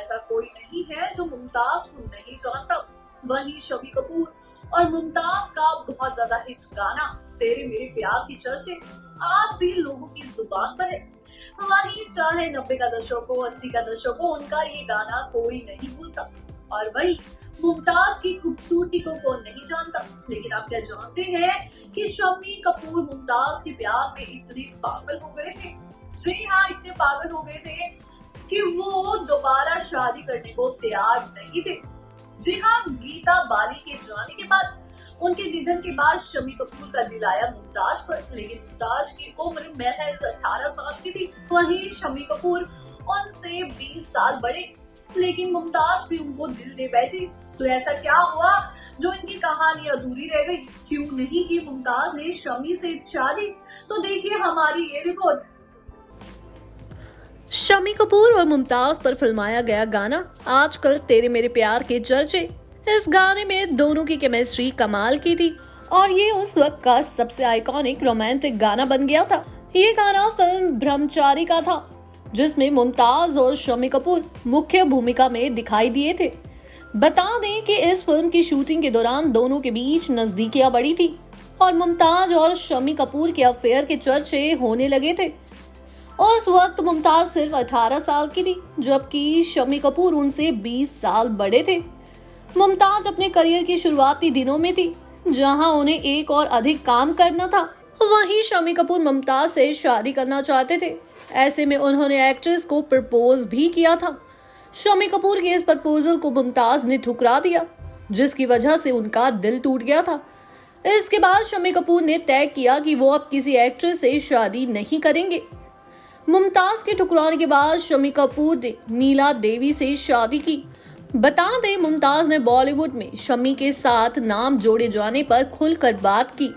ऐसा कोई नहीं है जो मुमताज को नहीं जानता। वहीं शम्मी कपूर और मुमताज का बहुत ज्यादा हिट गाना तेरे मेरे प्यार की चर्चे आज भी लोगों की जुबान पर है। वहीं चाहे 90 का दशक हो, 80 का दशक हो, उनका ये गाना कोई नहीं भूलता। और वही मुमताज की खूबसूरती को कौन नहीं जानता। लेकिन आप क्या जानते हैं कि शम्मी कपूर मुमताज के प्यार में इतने पागल हो गए थे। जी हाँ, इतने पागल हो गए थे कि वो दोबारा शादी करने को तैयार नहीं थे। जी हाँ, गीता बाली के जाने के बाद, उनके निधन के बाद शम्मी कपूर का दिल आया मुमताज पर। लेकिन मुमताज की उम्र महज 18 साल की थी। वहीं शम्मी कपूर उनसे 20 साल बड़े, लेकिन मुमताज भी उनको दिल दे बैठी। तो ऐसा क्या हुआ जो इनकी कहानी अधूरी रह गई? क्यों नहीं की मुमताज ने शम्मी से शादी? तो देखिए हमारी ये रिपोर्ट। शम्मी कपूर और मुमताज पर फिल्माया गया गाना आजकल तेरे मेरे प्यार के चर्चे। इस गाने में दोनों की केमिस्ट्री कमाल की थी और ये उस वक्त का सबसे आइकॉनिक रोमांटिक गाना बन गया था। ये गाना फिल्म ब्रह्मचारी का था, जिसमें मुमताज और शम्मी कपूर मुख्य भूमिका में दिखाई दिए थे। बता दें कि इस फिल्म की शूटिंग के दौरान दोनों के बीच नजदीकियां बढ़ी थी और मुमताज और शम्मी कपूर के अफेयर के चर्चे होने लगे थे। उस वक्त मुमताज सिर्फ 18 साल की थी, जबकि शम्मी कपूर उनसे 20 साल बड़े थे। मुमताज अपने करियर की शुरुआती दिनों में थी, जहां उन्हें एक और अधिक काम करना था। वहीं शम्मी कपूर मुमताज से शादी करना चाहते थे। ऐसे में उन्होंने एक्ट्रेस को प्रपोज भी किया था। शम्मी कपूर के इस प्रपोजल को मुमताज ने ठुकरा दिया, जिसकी वजह से उनका दिल टूट गया था। इसके बाद शम्मी कपूर ने तय किया कि वो अब किसी एक्ट्रेस से शादी नहीं करेंगे। मुमताज के ठुकराने के बाद शम्मी कपूर ने नीला देवी से शादी की। बता दें, मुमताज ने बॉलीवुड में शम्मी के साथ नाम जोड़े जाने पर खुलकर बात की।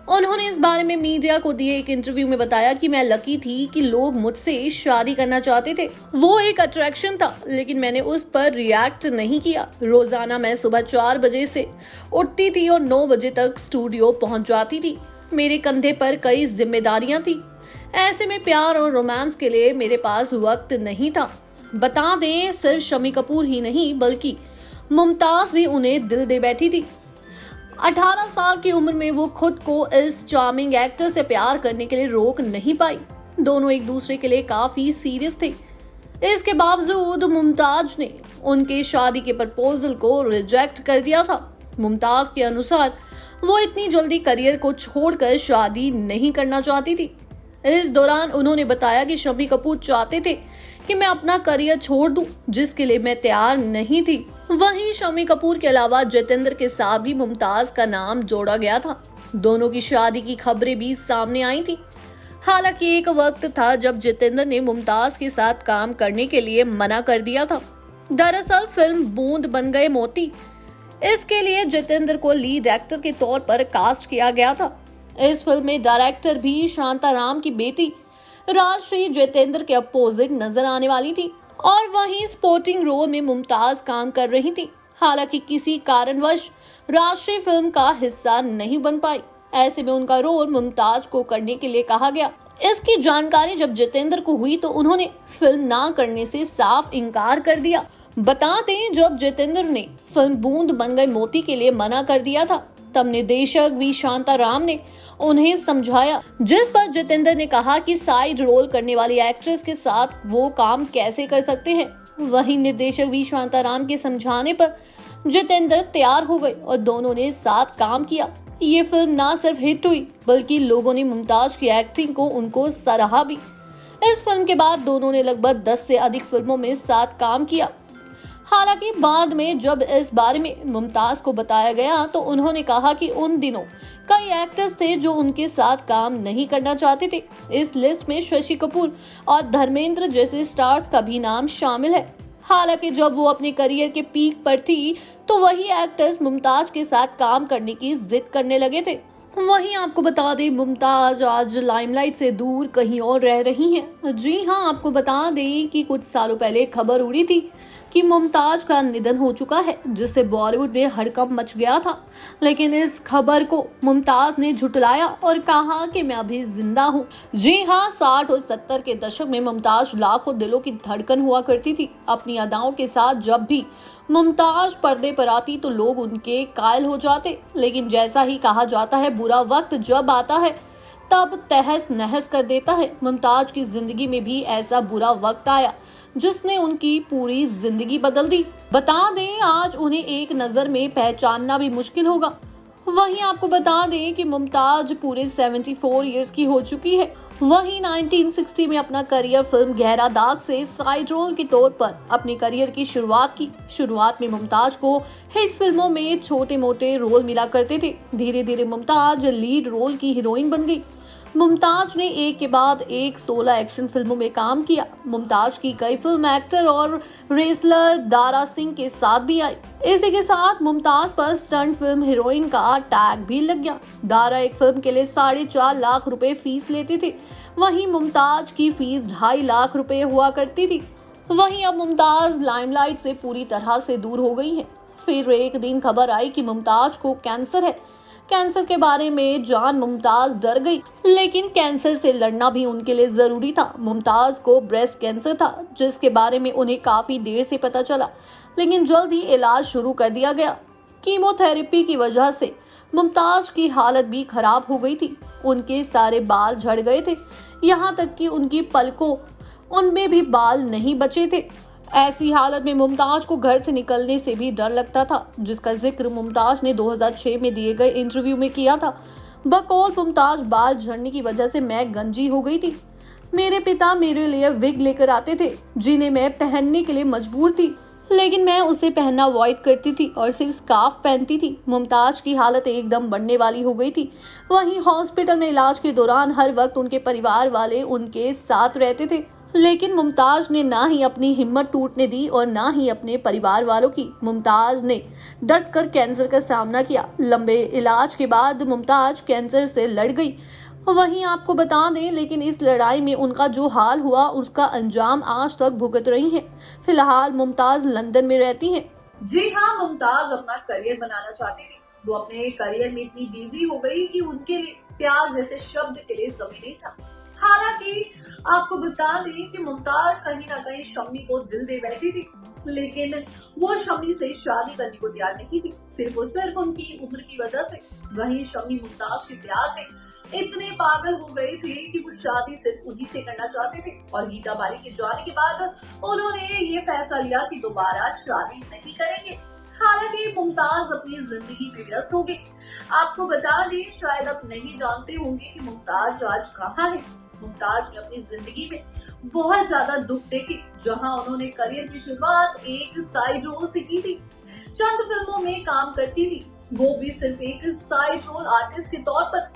उन्होंने इस बारे में मीडिया को दिए एक इंटरव्यू में बताया कि मैं लकी थी कि लोग मुझसे शादी करना चाहते थे। वो एक अट्रैक्शन था, लेकिन मैंने उस पर रिएक्ट नहीं किया। रोजाना मैं सुबह 4 बजे से उठती थी और 9 बजे तक स्टूडियो पहुंच जाती थी। मेरे कंधे पर कई जिम्मेदारियां थी। ऐसे में प्यार और रोमांस के लिए मेरे पास वक्त नहीं था। बता दें, सिर्फ शम्मी कपूर ही नहीं बल्कि मुमताज भी उन्हें दिल दे बैठी थी। 18 साल की उम्र में वो खुद को इस चार्मिंग एक्टर से प्यार करने के लिए रोक नहीं पाई। दोनों एक दूसरे के लिए काफी सीरियस थे। इसके बावजूद मुमताज ने उनके शादी के प्रपोजल को रिजेक्ट कर दिया था। मुमताज के अनुसार वो इतनी जल्दी करियर को छोड़कर शादी नहीं करना चाहती थी। इस दौरान उन्होंने बताया कि शम्मी कपूर चाहते थे कि मैं अपना करियर छोड़ दूं, जिसके लिए मैं तैयार नहीं थी। वहीं शम्मी कपूर के अलावा जितेंद्र के साथ भी मुमताज का नाम जोड़ा गया था। दोनों की शादी की खबरें भी सामने आई थी। हालांकि एक वक्त था जब जितेंद्र ने मुमताज के साथ काम करने के लिए मना कर दिया था। दरअसल फिल्म बूंद बन गए मोती, इसके लिए जितेंद्र को लीड एक्टर के तौर पर कास्ट किया गया था। इस फिल्म में डायरेक्टर भी शांताराम की बेटी राजश्री जितेंद्र के अपोजिट नजर आने वाली थी और वहीं सपोर्टिंग रोल में मुमताज काम कर रही थी। हालांकि किसी कारणवश राजश्री फिल्म का हिस्सा नहीं बन पाई। ऐसे में उनका रोल मुमताज को करने के लिए कहा गया। इसकी जानकारी जब जितेंद्र को हुई तो उन्होंने फिल्म ना करने से साफ इनकार कर दिया। बता दें, जब जितेंद्र ने फिल्म बूंद बन गए मोती के लिए मना कर दिया था, तब निदेशक वी शांताराम ने उन्हें समझाया, जिस पर जितेंद्र ने कहा कि साइड रोल करने वाली एक्ट्रेस के साथ वो काम कैसे कर सकते हैं। वहीं निर्देशक वी शांताराम के समझाने पर जितेंद्र तैयार हो गए और दोनों ने साथ काम किया। ये फिल्म ना सिर्फ हिट हुई बल्कि लोगों ने मुमताज की एक्टिंग को उनको सराहा भी। इस फिल्म के बाद दोनों ने लगभग 10 से अधिक फिल्मों में साथ काम किया। हालांकि बाद में जब इस बारे में मुमताज को बताया गया तो उन्होंने कहा कि उन दिनों कई एक्टर्स थे जो उनके साथ काम नहीं करना चाहते थे। इस लिस्ट में शशि कपूर और धर्मेंद्र जैसे स्टार्स का भी नाम शामिल है। हालांकि जब वो अपने करियर के पीक पर थी तो वही एक्टर्स मुमताज के साथ काम करने की जिद करने लगे थे। वहीं आपको बता दें मुमताज आज लाइमलाइट से दूर कहीं और रह रही हैं। जी हाँ, आपको बता दें कि कुछ सालों पहले खबर उड़ी थी कि मुमताज का निधन हो चुका है, जिससे बॉलीवुड में हड़कंप मच गया था। लेकिन इस खबर को मुमताज ने झुटलाया और कहा कि मैं अभी जिंदा हूँ। जी हाँ, 60 और 70 के दशक में मुमताज लाखों दिलों की धड़कन हुआ करती थी। अपनी अदाओं के साथ जब भी मुमताज पर्दे पर आती तो लोग उनके कायल हो जाते। लेकिन जैसा ही कहा जाता है, बुरा वक्त जब आता है तब तहस नहस कर देता है। मुमताज की जिंदगी में भी ऐसा बुरा वक्त आया जिसने उनकी पूरी जिंदगी बदल दी। बता दें, आज उन्हें एक नजर में पहचानना भी मुश्किल होगा। वहीं आपको बता दें कि मुमताज पूरे 74 इयर्स की हो चुकी है। वहीं 1960 में अपना करियर फिल्म गहरा दाग से साइड रोल के तौर पर अपने करियर की शुरुआत की। शुरुआत में मुमताज को हिट फिल्मों में छोटे मोटे रोल मिला करते थे। धीरे धीरे मुमताज लीड रोल की हीरोइन बन गई। मुमताज ने एक के बाद एक 16 एक्शन फिल्मों में काम किया। मुमताज की कई फिल्म एक्टर और रेसलर दारा सिंह के साथ भी आई। इसी के साथ मुमताज पर स्टंट फिल्म हीरोइन का टैग भी लग गया। दारा एक फिल्म के लिए 4.5 लाख रुपए फीस लेते थे। वहीं मुमताज की फीस 2.5 लाख रुपए हुआ करती थी। वहीं अब मुमताज लाइमलाइट से पूरी तरह से दूर हो गई है। फिर एक दिन खबर आई कि मुमताज को कैंसर है। कैंसर के बारे में जान मुमताज डर गई, लेकिन कैंसर से लड़ना भी उनके लिए जरूरी था। मुमताज को ब्रेस्ट कैंसर था, जिसके बारे में उन्हें काफी देर से पता चला, लेकिन जल्द ही इलाज शुरू कर दिया गया। कीमोथेरेपी की वजह से मुमताज की हालत भी खराब हो गई थी। उनके सारे बाल झड़ गए थे, यहाँ तक कि उनकी पलकों उनमें भी बाल नहीं बचे थे। ऐसी हालत में मुमताज को घर से निकलने से भी डर लगता था, जिसका जिक्र मुमताज ने 2006 में दिए गए इंटरव्यू में किया था। बकौल मुमताज, बाल झड़ने की वजह से मैं गंजी हो गई थी। मेरे पिता मेरे लिए विग लेकर आते थे, जिन्हें मैं पहनने के लिए मजबूर थी, लेकिन मैं उसे पहनना अवॉइड करती थी और सिर्फ स्कार्फ पहनती थी। मुमताज की हालत एकदम बढ़ने वाली हो गई थी। वहीं हॉस्पिटल में इलाज के दौरान हर वक्त उनके परिवार वाले उनके साथ रहते थे, लेकिन मुमताज ने ना ही अपनी हिम्मत टूटने दी और ना ही अपने परिवार वालों की। मुमताज ने डट कर कैंसर का सामना किया। लंबे इलाज के बाद मुमताज कैंसर से लड़ गई। वहीं आपको बता दें, लेकिन इस लड़ाई में उनका जो हाल हुआ उसका अंजाम आज तक भुगत रही हैं। फिलहाल मुमताज लंदन में रहती हैं। जी हाँ, मुमताज अपना करियर बनाना चाहती थी। वो अपने करियर में इतनी बिजी हो गई कि उनके लिए प्यार जैसे शब्द के लिए समय नहीं था। हालांकि आपको बता दें कि मुमताज कहीं ना कहीं शम्मी को दिल दे बैठी थी, लेकिन वो शम्मी से शादी करने को तैयार नहीं थी, सिर्फ उनकी उम्र की वजह से। वहीं शम्मी मुमताज के प्यार में इतने पागल हो गए थे कि वो शादी सिर्फ उन्हीं से करना चाहते थे। और गीता बाली के जाने के बाद उन्होंने ये फैसला लिया कि दोबारा शादी नहीं करेंगे। हालांकि मुमताज अपनी जिंदगी में व्यस्त हो गई। आपको बता दें, शायद आप नहीं जानते होंगे कि मुमताज आज कहाँ है। मुमताज ने अपनी जिंदगी में बहुत ज्यादा दुख देखे। जहां उन्होंने करियर की शुरुआत एक साइड रोल से की थी, चंद फिल्मों में काम करती थी, वो भी सिर्फ एक साइड रोल आर्टिस्ट के तौर पर।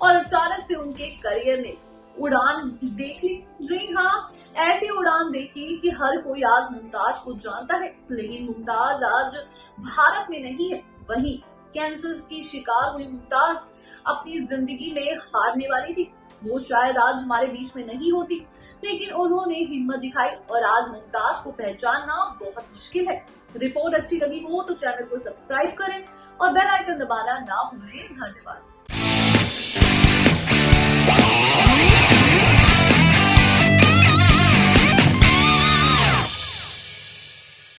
और अचानक से उनके करियर ने उड़ान देख ली। जी हाँ, ऐसी उड़ान देखी कि हर कोई आज मुमताज को जानता है। लेकिन मुमताज आज भारत में नहीं है। वहीं कैंसर की शिकार हुई मुमताज अपनी जिंदगी में हारने वाली थी। वो शायद आज हमारे बीच में नहीं होती, लेकिन उन्होंने हिम्मत दिखाई और आज मुमताज को पहचानना बहुत मुश्किल है। रिपोर्ट अच्छी लगी हो तो चैनल को सब्सक्राइब करें और बेल आइकन दबाना ना भूलें। धन्यवाद।